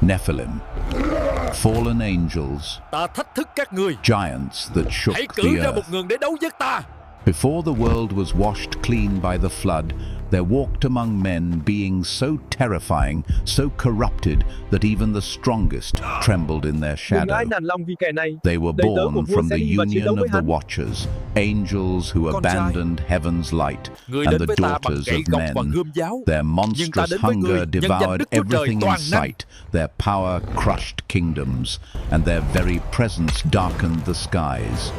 Nephilim, fallen angels, Ta thách thức các ngươi, giants that shook hãy the cử ra một earth. người để đấu với ta. Before the world was washed clean by the flood, there walked among men beings so terrifying, so corrupted, that even the strongest trembled in their shadow. They were born from the union of the Watchers, angels who abandoned heaven's light, and the daughters of men. Their monstrous hunger devoured everything in sight, their power crushed kingdoms, and their very presence darkened the skies.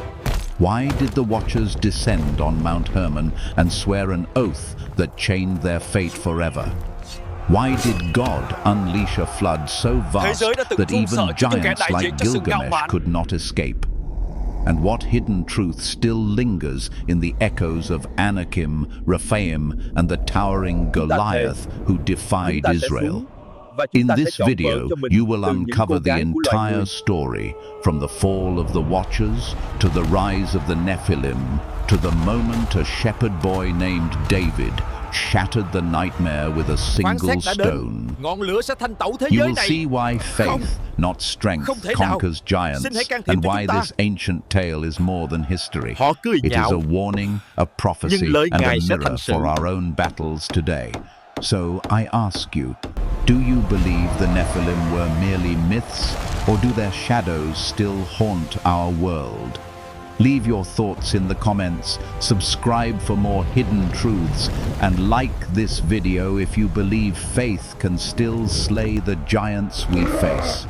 Why did the Watchers descend on Mount Hermon and swear an oath that chained their fate forever? Why did God unleash a flood so vast that even giants like Gilgamesh could not escape? And what hidden truth still lingers in the echoes of Anakim, Rephaim, and the towering Goliath who defied Israel? In this video, you will uncover the entire story, from the fall of the Watchers, to the rise of the Nephilim, to the moment a shepherd boy named David shattered the nightmare with a single stone. You will see why faith, not strength, conquers giants, and why this ancient tale is more than history. It is a warning, a prophecy, and a mirror for our own battles today. So I ask you, do you believe the Nephilim were merely myths, or do their shadows still haunt our world? Leave your thoughts in the comments, subscribe for more hidden truths, and like this video if you believe faith can still slay the giants we face.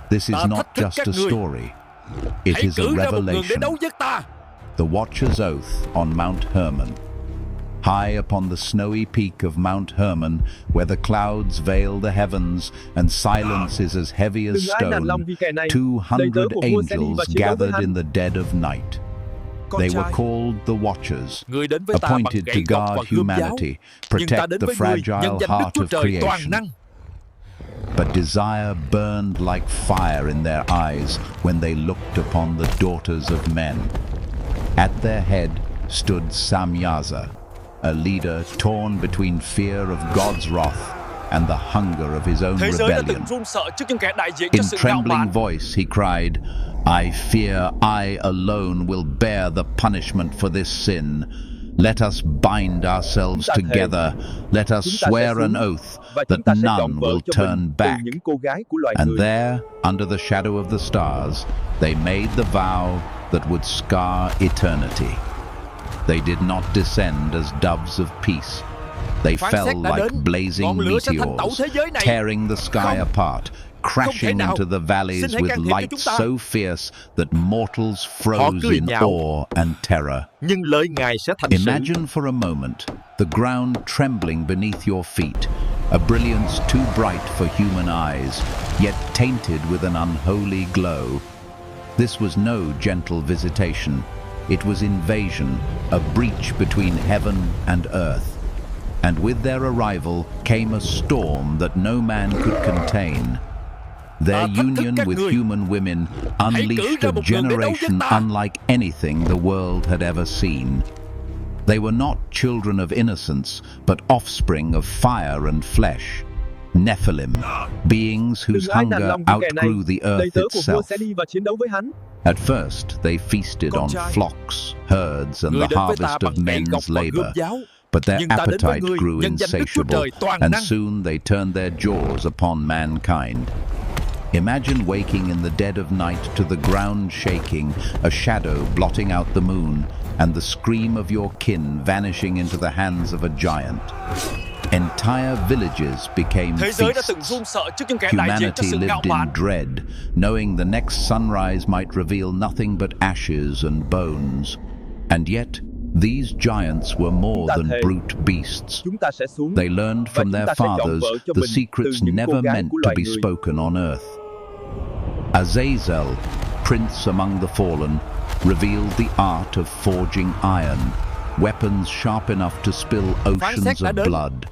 This is not just a story, it is a revelation. The Watcher's Oath on Mount Hermon. High upon the snowy peak of Mount Hermon, where the clouds veil the heavens and silence is as heavy as stone, 200 angels gathered in the dead of night. They were called the Watchers, appointed to guard humanity, protect the fragile heart of creation. But desire burned like fire in their eyes when they looked upon the daughters of men. At their head stood Samyaza, a leader torn between fear of God's wrath and the hunger of his own rebellion. In trembling voice he cried, "I fear I alone will bear the punishment for this sin. Let us bind ourselves together. Let us swear an oath that none will turn back." And there, under the shadow of the stars, they made the vow that would scar eternity. They did not descend as doves of peace. They fell like blazing meteors, tearing the sky apart, crashing into the valleys with light so fierce that mortals froze in awe and terror. Imagine for a moment the ground trembling beneath your feet, a brilliance too bright for human eyes, yet tainted with an unholy glow. This was no gentle visitation. It was invasion, a breach between heaven and earth. And with their arrival came a storm that no man could contain. Their union with human women unleashed a generation unlike anything the world had ever seen. They were not children of innocence, but offspring of fire and flesh. Nephilim, beings whose hunger outgrew the earth itself. At first, they feasted on flocks, herds, and the harvest of men's labor. But their appetite grew insatiable, and soon they turned their jaws upon mankind. Imagine waking in the dead of night to the ground shaking, a shadow blotting out the moon, and the scream of your kin vanishing into the hands of a giant. Entire villages became feasts. Humanity lived in dread, knowing the next sunrise might reveal nothing but ashes and bones. And yet, these giants were more than brute beasts. They learned from their fathers the secrets never meant to be spoken on earth. Azazel, prince among the fallen, revealed the art of forging iron, weapons sharp enough to spill oceans of blood.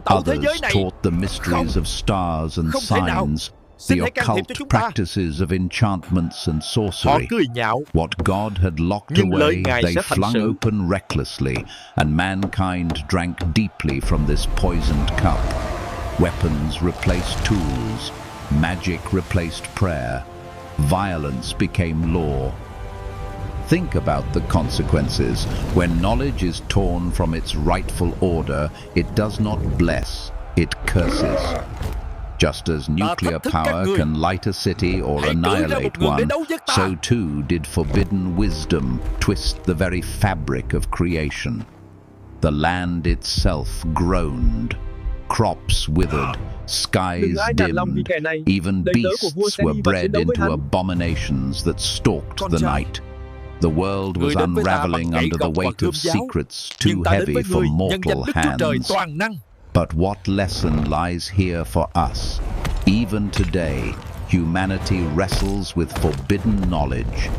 Others taught the mysteries of stars and signs, the occult practices of enchantments and sorcery. What God had locked away, they flung open recklessly, and mankind drank deeply from this poisoned cup. Weapons replaced tools, magic replaced prayer, violence became law. Think about the consequences. When knowledge is torn from its rightful order, it does not bless, it curses. Just as nuclear power can light a city or annihilate one, so too did forbidden wisdom twist the very fabric of creation. The land itself groaned. Crops withered, skies dimmed, even beasts were bred into abominations that stalked the night. The world was unraveling under the weight of secrets too heavy for mortal hands. But what lesson lies here for us? Even today, humanity wrestles with forbidden knowledge,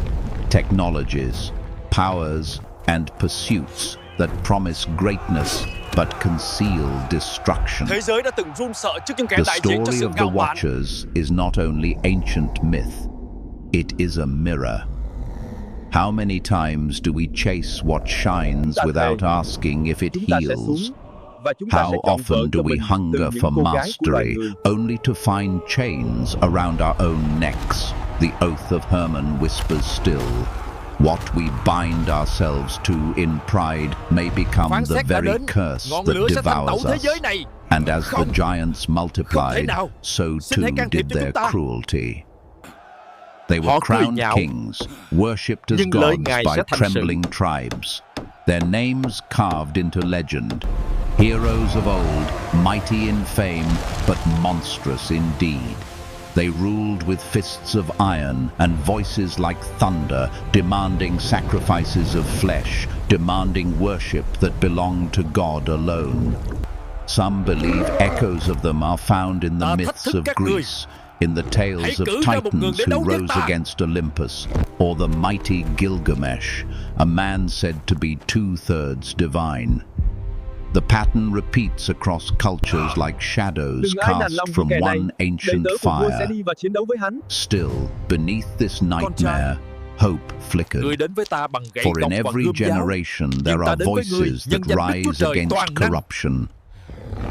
technologies, powers, and pursuits that promise greatness but conceal destruction. The story of the Watchers is not only ancient myth, it is a mirror. How many times do we chase what shines without asking if it heals? How often do we hunger for mastery only to find chains around our own necks? The oath of Hermon whispers still. What we bind ourselves to in pride may become the very curse that devours us. And as the giants multiplied, so too did their cruelty. They were crowned kings, worshipped as gods by trembling tribes. Their names carved into legend. Heroes of old, mighty in fame, but monstrous indeed. They ruled with fists of iron and voices like thunder, demanding sacrifices of flesh, demanding worship that belonged to God alone. Some believe echoes of them are found in the myths of Greece, in the tales of titans who rose against Olympus, or the mighty Gilgamesh, a man said to be 2/3 divine. The pattern repeats across cultures like shadows cast from one ancient fire. Still, beneath this nightmare, hope flickered. For in every generation there are voices that rise against corruption.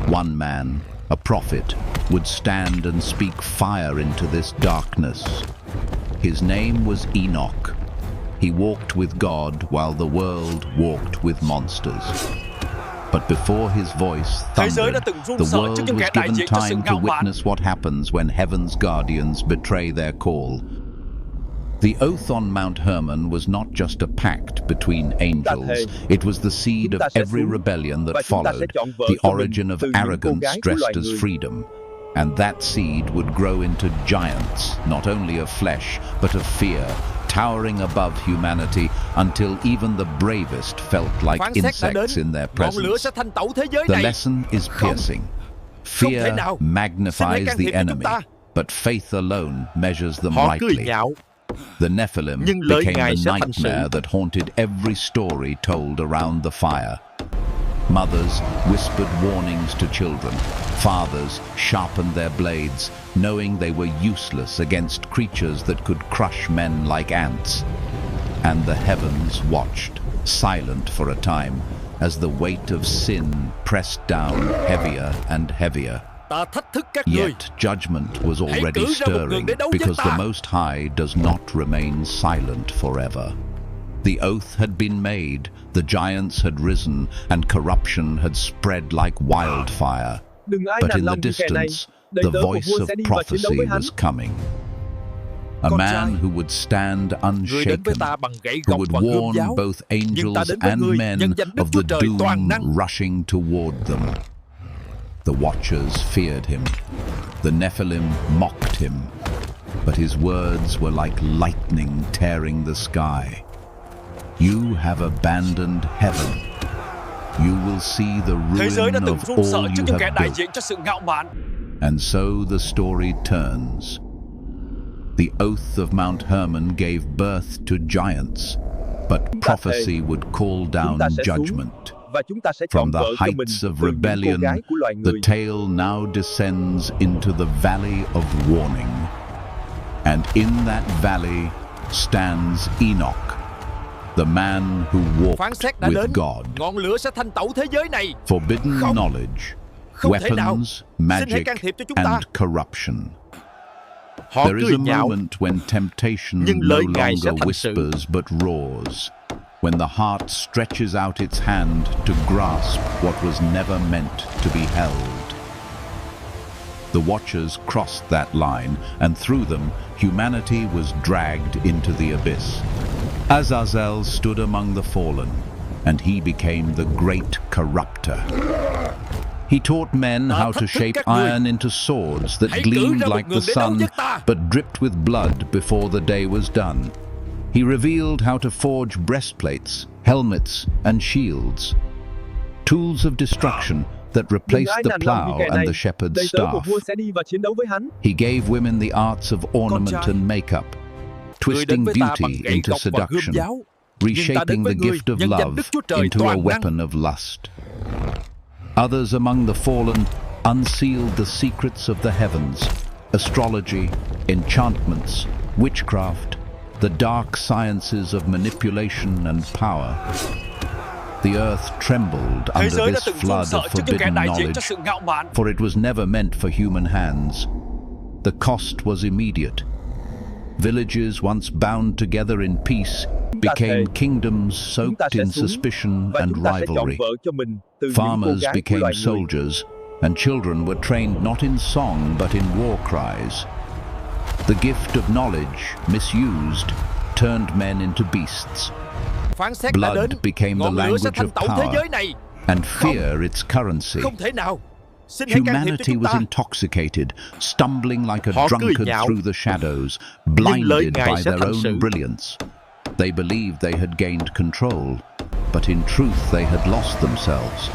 One man, a prophet, would stand and speak fire into this darkness. His name was Enoch. He walked with God while the world walked with monsters. But before his voice thundered, the world was given time to witness what happens when heaven's guardians betray their call. The oath on Mount Hermon was not just a pact between angels, it was the seed of every rebellion that followed, the origin of arrogance dressed as freedom. And that seed would grow into giants, not only of flesh, but of fear, towering above humanity until even the bravest felt like insects in their presence. The lesson is piercing. Fear magnifies the enemy, but faith alone measures them rightly. The Nephilim became the nightmare that haunted every story told around the fire. Mothers whispered warnings to children. Fathers sharpened their blades, knowing they were useless against creatures that could crush men like ants. And the heavens watched, silent for a time, as the weight of sin pressed down heavier and heavier. Yet judgment was already stirring, because the Most High does not remain silent forever. The oath had been made, the giants had risen, and corruption had spread like wildfire. But in the distance, the voice of prophecy was coming. A man who would stand unshaken, who would warn both angels and men of the doom rushing toward them. The Watchers feared him. The Nephilim mocked him. But his words were like lightning tearing the sky. You have abandoned heaven. You will see the ruin of all you have built. And so the story turns. The oath of Mount Hermon gave birth to giants, but prophecy would call down judgment. From the heights of rebellion, the tale now descends into the valley of warning. And in that valley stands Enoch, the man who walked with God. Forbidden knowledge, weapons, magic, and corruption. There is a moment when temptation no longer whispers but roars, when the heart stretches out its hand to grasp what was never meant to be held. The Watchers crossed that line, and through them, humanity was dragged into the abyss. Azazel stood among the fallen, and he became the great corrupter. He taught men how to shape iron into swords that gleamed like the sun, but dripped with blood before the day was done. He revealed how to forge breastplates, helmets, and shields, tools of destruction that replaced the plow and the shepherd's staff. He gave women the arts of ornament and makeup, twisting beauty into seduction, reshaping the gift of love into a weapon of lust. Others among the fallen unsealed the secrets of the heavens, astrology, enchantments, witchcraft, the dark sciences of manipulation and power. The earth trembled under this flood of forbidden knowledge, for it was never meant for human hands. The cost was immediate. Villages once bound together in peace became kingdoms soaked in suspicion and rivalry. Farmers became soldiers, and children were trained not in song but in war cries. The gift of knowledge, misused, turned men into beasts. Blood became the language of power, and fear its currency. Humanity was intoxicated, stumbling like a drunkard through the shadows, blinded by their own brilliance. They believed they had gained control, but in truth they had lost themselves.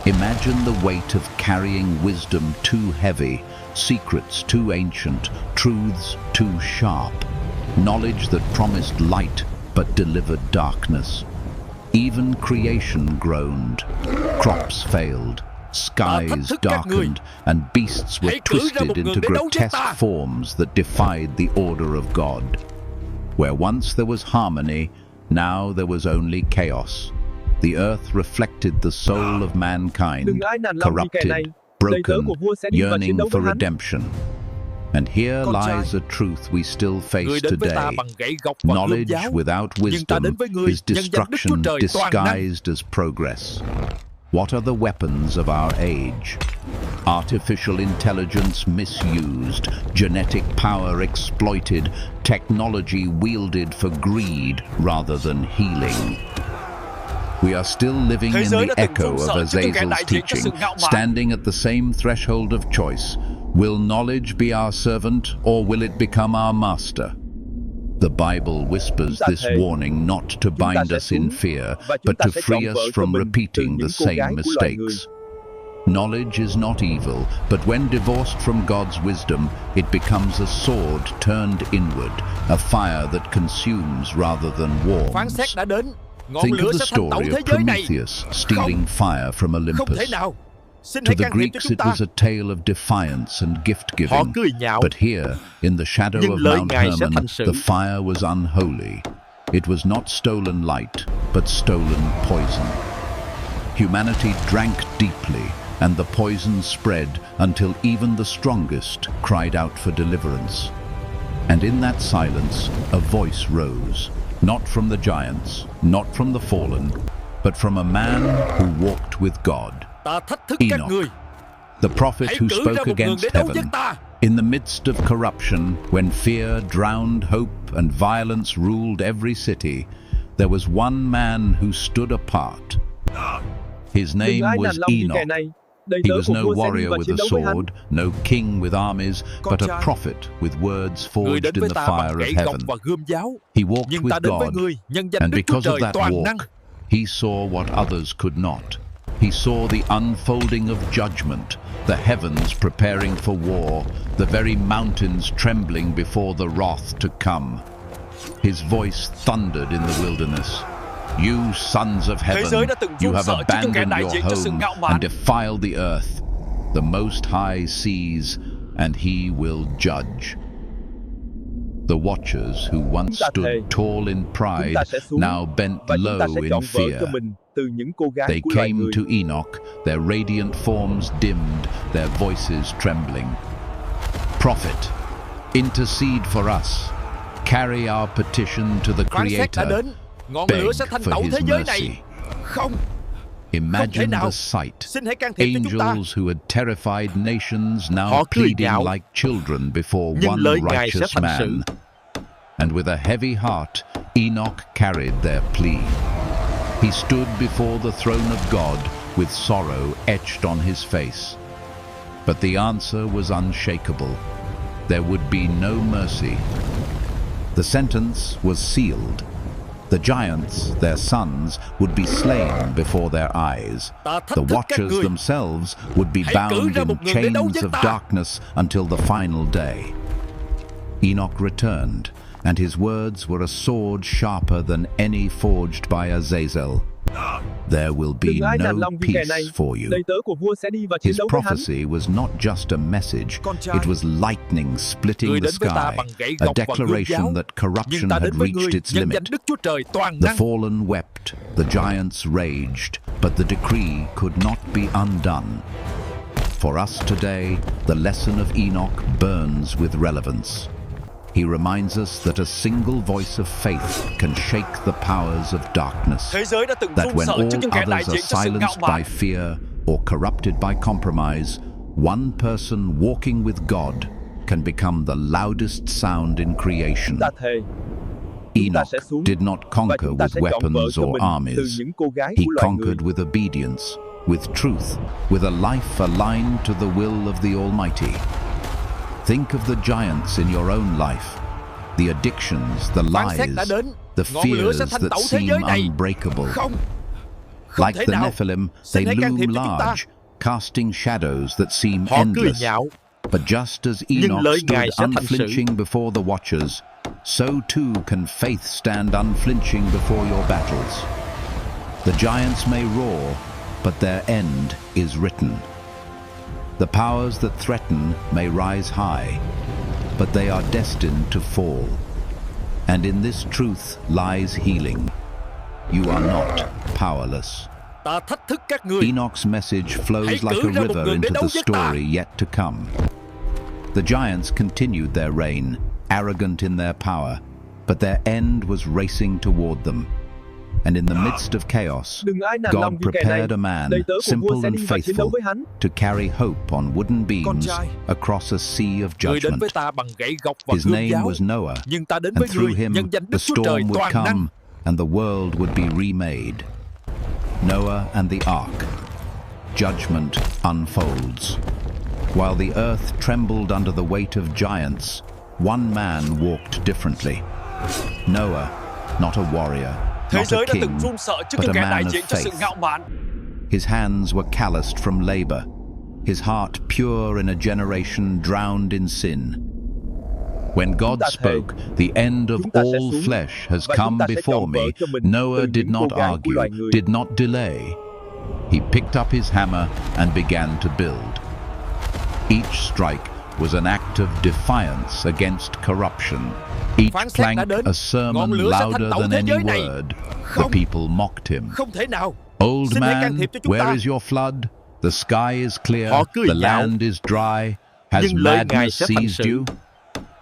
Imagine the weight of carrying wisdom too heavy, secrets too ancient, truths too sharp, knowledge that promised light but delivered darkness. Even creation groaned, crops failed, skies darkened, and beasts were twisted into grotesque forms that defied the order of God. Where once there was harmony, now there was only chaos. The earth reflected the soul of mankind, corrupted, broken, yearning for redemption. And here lies a truth we still face today. Knowledge without wisdom is destruction disguised as progress. What are the weapons of our age? Artificial intelligence misused, genetic power exploited, technology wielded for greed rather than healing. We are still living in the echo of Azazel's teaching, standing at the same threshold of choice. Will knowledge be our servant, or will it become our master? The Bible whispers this warning not to bind us in fear, but to free us from repeating the same mistakes. Knowledge is not evil, but when divorced from God's wisdom, it becomes a sword turned inward, a fire that consumes rather than warms. Think of the story of Prometheus stealing fire from Olympus. To the Greeks it was a tale of defiance and gift-giving, but here, in the shadow of Mount Hermon, the fire was unholy. It was not stolen light, but stolen poison. Humanity drank deeply, and the poison spread until even the strongest cried out for deliverance. And in that silence, a voice rose, not from the giants, not from the fallen, but from a man who walked with God. Enoch, the prophet who spoke against heaven. In the midst of corruption, when fear drowned hope and violence ruled every city, there was one man who stood apart. His name was Enoch. He was no warrior with a sword, no king with armies, but a prophet with words forged in the fire of heaven. He walked with God, and because of that walk, he saw what others could not. He saw the unfolding of judgment, the heavens preparing for war, the very mountains trembling before the wrath to come. His voice thundered in the wilderness. You sons of heaven, you have abandoned your home and defiled the earth. The Most High sees, and he will judge. The watchers who once stood tall in pride now bent low in fear. They came to Enoch, their radiant forms dimmed, their voices trembling. Prophet, intercede for us. Carry our petition to the Creator. Beg for His mercy. Imagine the sight. Angels who had terrified nations now pleading like children before one righteous man. And with a heavy heart, Enoch carried their plea. He stood before the throne of God with sorrow etched on his face. But the answer was unshakable. There would be no mercy. The sentence was sealed. The giants, their sons, would be slain before their eyes. The watchers themselves would be bound in chains of darkness until the final day. Enoch returned, and his words were a sword sharper than any forged by Azazel. There will be no peace for you. His prophecy was not just a message, it was lightning splitting the sky, a declaration that corruption had reached its limit. The fallen wept, the giants raged, but the decree could not be undone. For us today, the lesson of Enoch burns with relevance. He reminds us that a single voice of faith can shake the powers of darkness. That when all others are silenced by fear or corrupted by compromise, one person walking with God can become the loudest sound in creation. Enoch did not conquer with weapons or armies. He conquered with obedience, with truth, with a life aligned to the will of the Almighty. Think of the giants in your own life, the addictions, the lies, the fears that seem unbreakable. Like the Nephilim, they loom large, casting shadows that seem endless. But just as Enoch stood unflinching before the watchers, so too can faith stand unflinching before your battles. The giants may roar, but their end is written. The powers that threaten may rise high, but they are destined to fall. And in this truth lies healing. You are not powerless. Enoch's message flows like a river into the story yet to come. The giants continued their reign, arrogant in their power, but their end was racing toward them. And in the midst of chaos, God prepared a man, simple and faithful, to carry hope on wooden beams across a sea of judgment. His name was Noah, and through him the storm would come and the world would be remade. Noah and the ark. Judgment unfolds. While the earth trembled under the weight of giants, one man walked differently. Noah, not a warrior, not a king, but a man of faith. His hands were calloused from labor, his heart pure in a generation drowned in sin. When God spoke, "The end of all flesh has come before me," Noah did not argue, did not delay. He picked up his hammer and began to build. Each strike was an act of defiance against corruption. Each plank a sermon louder than any word. The people mocked him. "Old man, where is your flood? The sky is clear, the land is dry. Has madness seized you?"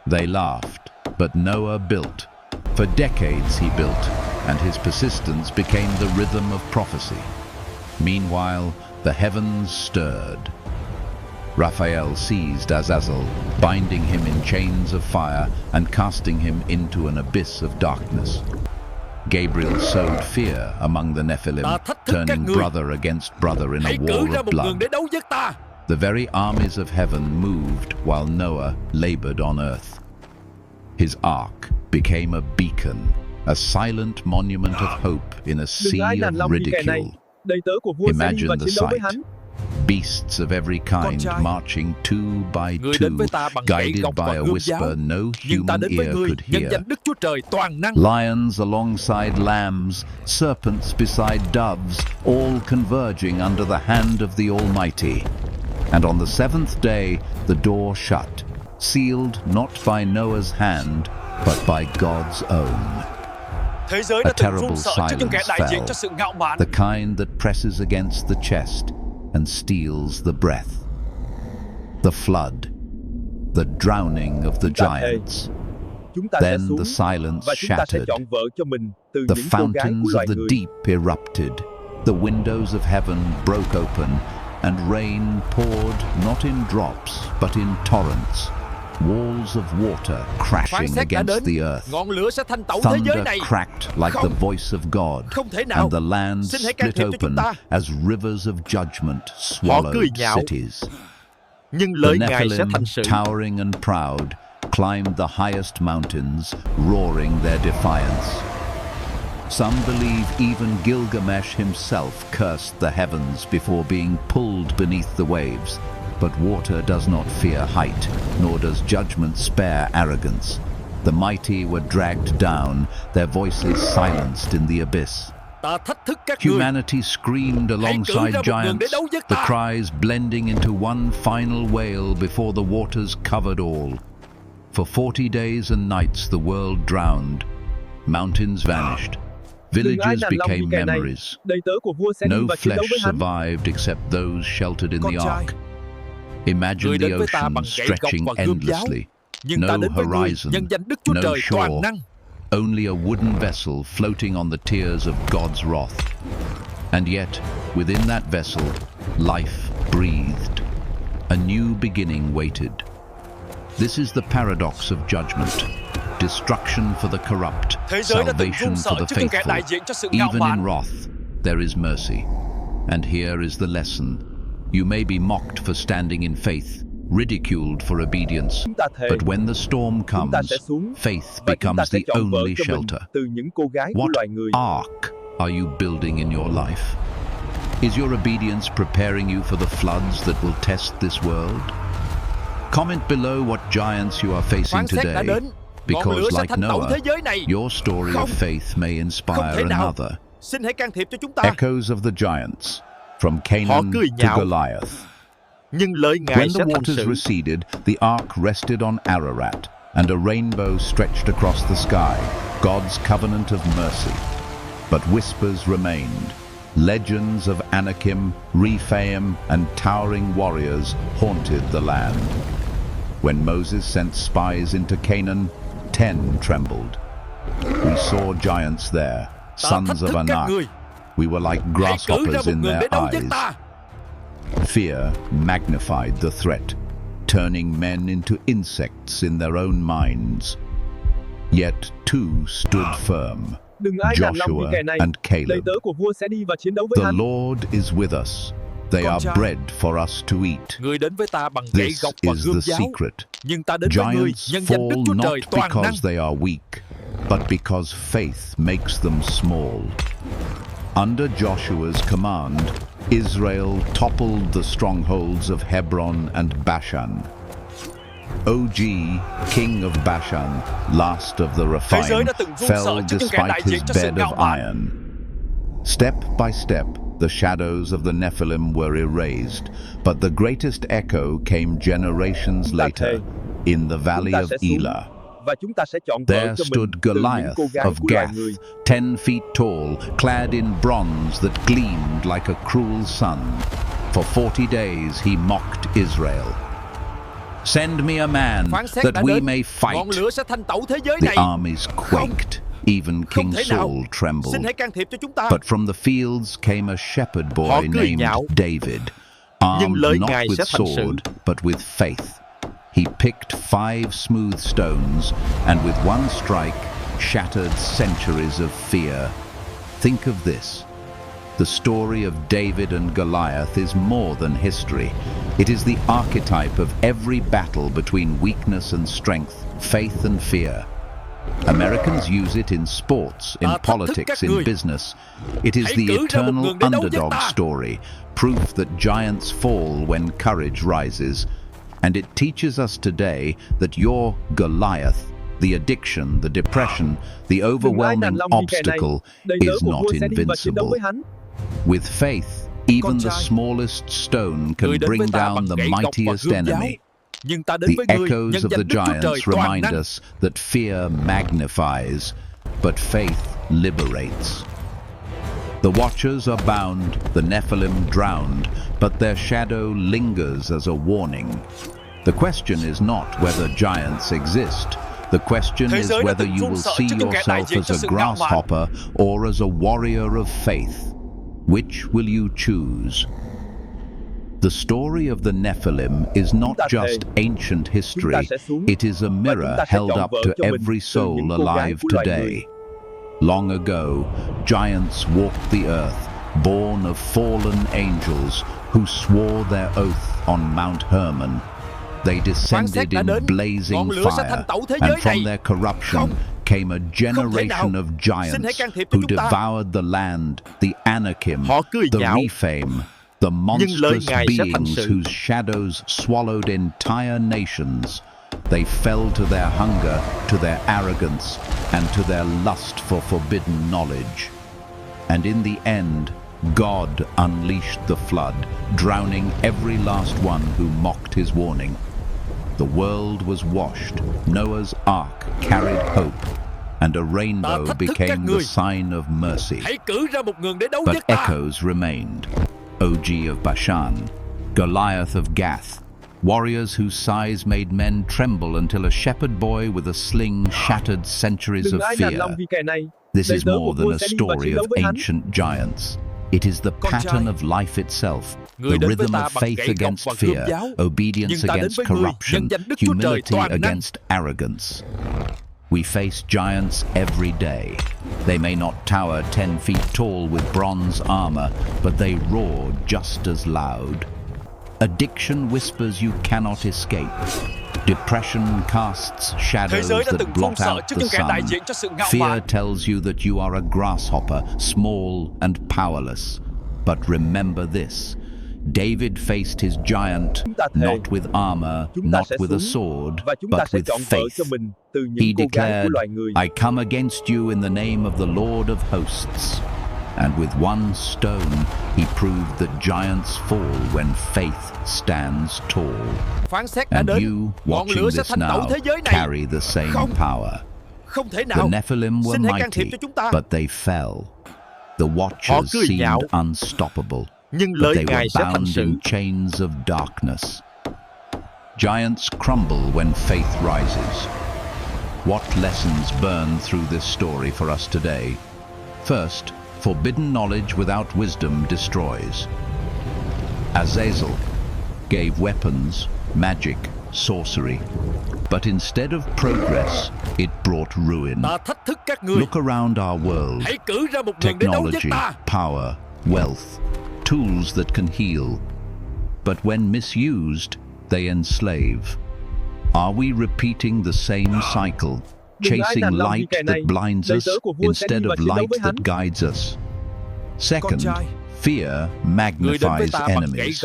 They laughed, but Noah built. For decades he built, and his persistence became the rhythm of prophecy. Meanwhile, the heavens stirred. Raphael seized Azazel, binding him in chains of fire and casting him into an abyss of darkness. Gabriel sowed fear among the Nephilim, turning brother against brother in a war of blood. The very armies of heaven moved while Noah labored on earth. His ark became a beacon, a silent monument of hope in a sea of ridicule. Imagine the sight. Beasts of every kind marching two by two, guided by a whisper no human ear could hear. Lions alongside lambs, serpents beside doves, all converging under the hand of the Almighty. And on the seventh day the door shut, sealed not by Noah's hand, but by God's own. Thế giới A đã từng terrible run sợ trước những kẻ silence đại diện fell, cho sự ngạo mạn. the kind that presses against the chest and steals the breath. The flood, the drowning of the giants. Then the silence shattered. The fountains of the deep erupted. The windows of heaven broke open, and rain poured not in drops, but in torrents. Walls of water crashing against the earth. Thunder cracked like the voice of God, and the land split open as rivers of judgment swallowed cities. The Nephilim, towering and proud, climbed the highest mountains, roaring their defiance. Some believe even Gilgamesh himself cursed the heavens before being pulled beneath the waves. But water does not fear height, nor does judgment spare arrogance. The mighty were dragged down, their voices silenced in the abyss. Humanity screamed alongside giants, the cries blending into one final wail before the waters covered all. For 40 days and nights the world drowned. Mountains vanished. Villages became memories. No flesh survived except those sheltered in the ark. Imagine the ocean stretching endlessly. No horizon, no shore. Only a wooden vessel floating on the tears of God's wrath. And yet, within that vessel, life breathed. A new beginning waited. This is the paradox of judgment. Destruction for the corrupt, salvation for the faithful. Even in wrath, there is mercy. And here is the lesson. You may be mocked for standing in faith, ridiculed for obedience, but when the storm comes, faith becomes the only shelter. What ark are you building in your life? Is your obedience preparing you for the floods that will test this world? Comment below what giants you are facing today, because like Noah, your story of faith may inspire another. Echoes of the Giants, from Canaan to Goliath. When the waters receded, the ark rested on Ararat, and a rainbow stretched across the sky, God's covenant of mercy. But whispers remained. Legends of Anakim, Rephaim, and towering warriors haunted the land. When Moses sent spies into Canaan, 10 trembled. We saw giants there, sons of Anak. We were like grasshoppers in their eyes. Fear magnified the threat, turning men into insects in their own minds. Yet 2 stood firm, Joshua and Caleb. The Lord is with us. They are bread for us to eat. This is the secret. Giants fall not because they are weak, but because faith makes them small. Under Joshua's command, Israel toppled the strongholds of Hebron and Bashan. Og, king of Bashan, last of the Rephaim, fell despite his bed of iron. Step by step, the shadows of the Nephilim were erased, but the greatest echo came generations later, in the valley of Elah. There stood Goliath of Gath, 10 feet tall, clad in bronze that gleamed like a cruel sun. For 40 days he mocked Israel. Send me a man that we may fight. The armies quaked. Even King Saul trembled. But from the fields came a shepherd boy named David, armed not with sword, but with faith. He picked 5 smooth stones, and with one strike, shattered centuries of fear. Think of this. The story of David and Goliath is more than history. It is the archetype of every battle between weakness and strength, faith and fear. Americans use it in sports, in politics, in business. It is the eternal underdog story, proof that giants fall when courage rises. And it teaches us today that your Goliath, the addiction, the depression, the overwhelming obstacle, is not invincible. With faith, even the smallest stone can bring down the mightiest enemy. Nhưng ta đến The với ngươi, echoes nhân of the danh Đức Chúa Trời giants toàn remind năng. us that fear magnifies, but faith liberates. The Watchers are bound, the Nephilim drowned, but their shadow lingers as a warning. The question is not whether giants exist. The question is whether you will see yourself as a grasshopper or as a warrior of faith. Which will you choose? The story of the Nephilim is not just ancient history, it is a mirror held up to every soul alive today. Long ago, giants walked the earth, born of fallen angels who swore their oath on Mount Hermon. They descended in blazing fire, and from their corruption came a generation of giants who devoured the land, the Anakim, the Rephaim, the monstrous beings whose shadows swallowed entire nations. They fell to their hunger, to their arrogance, and to their lust for forbidden knowledge. And in the end, God unleashed the flood, drowning every last one who mocked his warning. The world was washed, Noah's ark carried hope, and a rainbow became the sign of mercy. But echoes remained. Og of Bashan, Goliath of Gath, warriors whose size made men tremble until a shepherd boy with a sling shattered centuries of fear. This is more than a story of ancient giants. It is the pattern of life itself, the rhythm of faith against fear, obedience against corruption, humility against arrogance. We face giants every day. They may not tower 10 feet tall with bronze armor, but they roar just as loud. Addiction whispers you cannot escape. Depression casts shadows that blot out the sun. Fear tells you that you are a grasshopper, small and powerless. But remember this. David faced his giant not with armor, not with a sword, but with faith. He declared, "I come against you in the name of the Lord of hosts." And with one stone, he proved that giants fall when faith stands tall. And you, watching this now, carry the same power. The Nephilim were mighty, but they fell. The Watchers seemed unstoppable, but they were bound in chains of darkness. Giants crumble when faith rises. What lessons burn through this story for us today? First, forbidden knowledge without wisdom destroys. Azazel gave weapons, magic, sorcery, but instead of progress, it brought ruin. Look around our world. Technology, power, wealth, tools that can heal. But when misused, they enslave. Are we repeating the same cycle? Chasing light that blinds us instead of light that guides us. Second, fear magnifies enemies.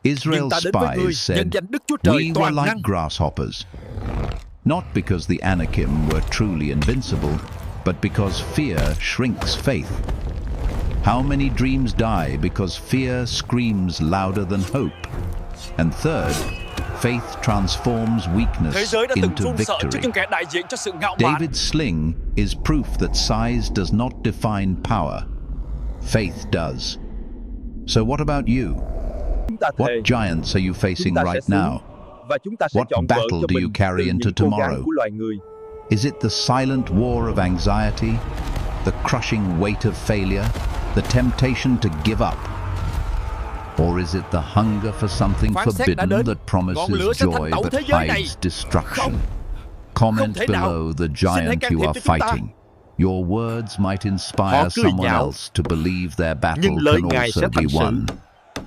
Israel's spies said, "We were like grasshoppers." Not because the Anakim were truly invincible, but because fear shrinks faith. How many dreams die because fear screams louder than hope? And third, faith transforms weakness into victory. David's sling is proof that size does not define power. Faith does. So what about you? What giants are you facing right now? What battle do you carry into tomorrow? Is it the silent war of anxiety, the crushing weight of failure, the temptation to give up? Or is it the hunger for something forbidden that promises joy but hides destruction? Comment below the giant you are fighting. Your words might inspire someone else to believe their battle can also be won.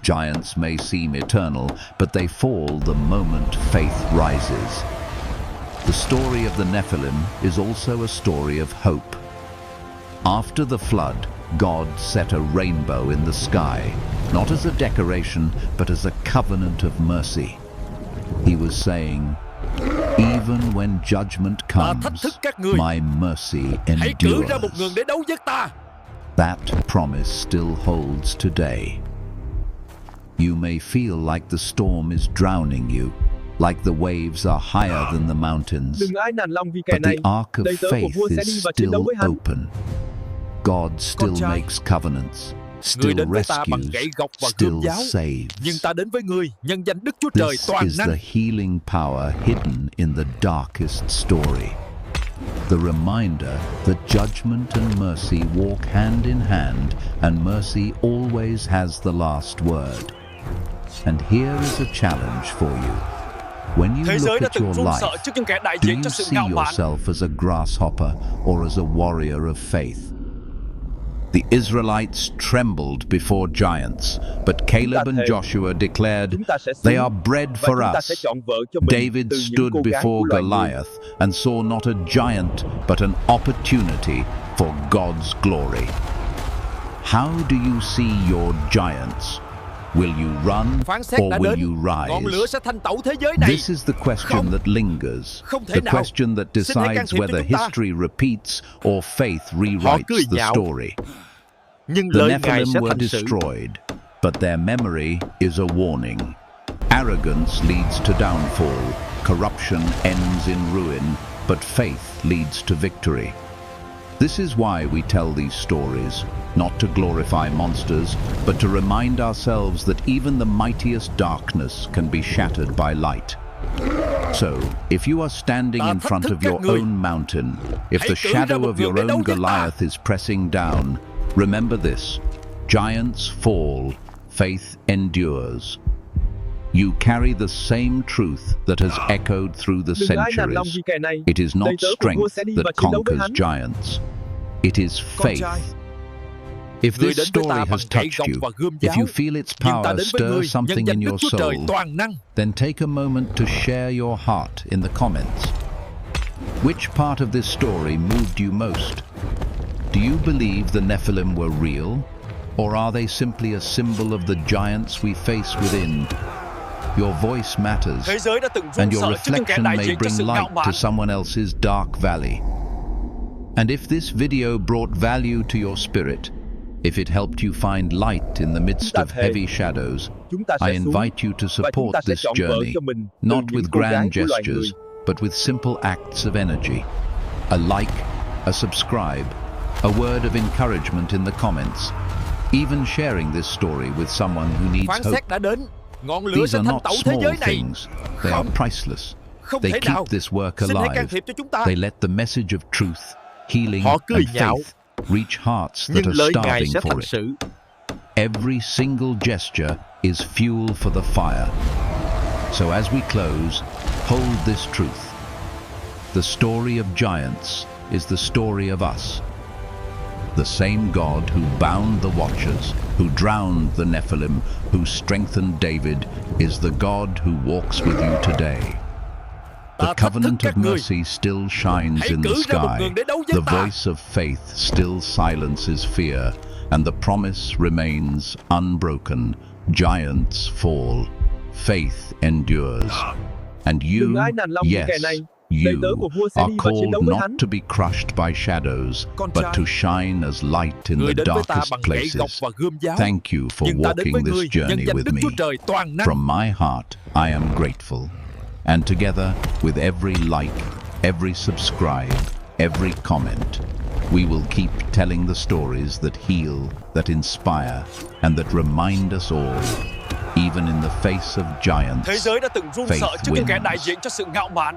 Giants may seem eternal, but they fall the moment faith rises. The story of the Nephilim is also a story of hope. After the flood, God set a rainbow in the sky, not as a decoration, but as a covenant of mercy. He was saying, "Even when judgment comes, my mercy endures." That promise still holds today. You may feel like the storm is drowning you, like the waves are higher than the mountains. Đừng ai nản lòng vì kẻ But này. the ark of Đầy tớ của faith vua sẽ đi is và chiến đấu still với hắn. open. God still trai, makes covenants, Người still đến với ta bằng rescues, gậy gộc và still gươm giáo, nhưng saves. ta đến với ngươi nhân danh Đức Chúa Trời This toàn is năng. the healing power hidden in the darkest story. The reminder that judgment and mercy walk hand in hand, and mercy always has the last word. And here is a challenge for you. When you Thế giới look đã at từng your run sợ life, trước những kẻ đại do diện you cho sự see ngạo mạn. yourself as a grasshopper or as a warrior of faith? The Israelites trembled before giants, but Caleb and Joshua declared, "They are bread for us." David stood before Goliath and saw not a giant, but an opportunity for God's glory. How do you see your giants? Will you run Phán xét or đã will đến, you ngọn lửa rise? sẽ thanh tẩu thế giới này. This is the question Không. that lingers, Không thể the nào. question that Xin hãy can decides thiệp cho whether chúng ta. history repeats or faith cười rewrites the nhạo. story. Nhưng The lời Ngài Nephilim sẽ were thành sự. destroyed, but their memory is a warning. Arrogance leads to downfall, corruption ends in ruin, but faith leads to victory. This is why we tell these stories, not to glorify monsters, but to remind ourselves that even the mightiest darkness can be shattered by light. So, if you are standing in front of your own mountain, if the shadow of your own Goliath is pressing down, remember this: giants fall, faith endures. You carry the same truth that has echoed through the Đừng ai nản lòng centuries. vì kẻ này. It is not Đầy tớ của vua strength sẽ đi và that chiến đấu với conquers hắn. giants. It is Con faith. trai, If Người this đến với ta story bằng has gậy touched gộc you, và gươm if giáo, you feel its nhưng ta power đến với stir ngươi nhân something danh in Đức your Chúa Trời soul, toàn năng. then take a moment to share your heart in the comments. Which part of this story moved you most? Do you believe the Nephilim were real? Or are they simply a symbol of the giants we face within? Your voice matters, Thế giới đã từng run and your sợ trước những kẻ reflection đại may diện cho bring sự ngạo light to mạn. someone else's dark valley. And if this video brought value to your spirit, if it helped you find light in the midst of heavy shadows, I invite you to support this journey, not with grand gestures, but with simple acts of energy. A like, a subscribe, a word of encouragement in the comments, even sharing this story with someone who needs Phán hope. xét đã đến, ngọn lửa These sẽ are thanh not tẩu thế small giới này. things. They are priceless. Không They thể keep nào. this work Xin hãy can alive. thiệp cho chúng ta. They let the message of truth, healing, Họ cười and nhạo, faith reach hearts that nhưng are lời Ngài starving sẽ for thành it. sự. Every single gesture is fuel for the fire. So as we close, hold this truth. The story of giants is the story of us. The same God who bound the watchers, who drowned the Nephilim, who strengthened David, is the God who walks with you today. The covenant of mercy still shines in the sky. The voice of faith still silences fear, and the promise remains unbroken. Giants fall, faith endures. And you, yes, you are called not to be crushed by shadows, but to shine as light in the darkest places. Thank you for walking this journey with me. From my heart, I am grateful. And together, with every like, every subscribe, every comment, we will keep telling the stories that heal, that inspire, and that remind us all, even in the face of giants, Thế giới đã từng run sợ faith trước những kẻ đại wins. diện cho sự ngạo mạn.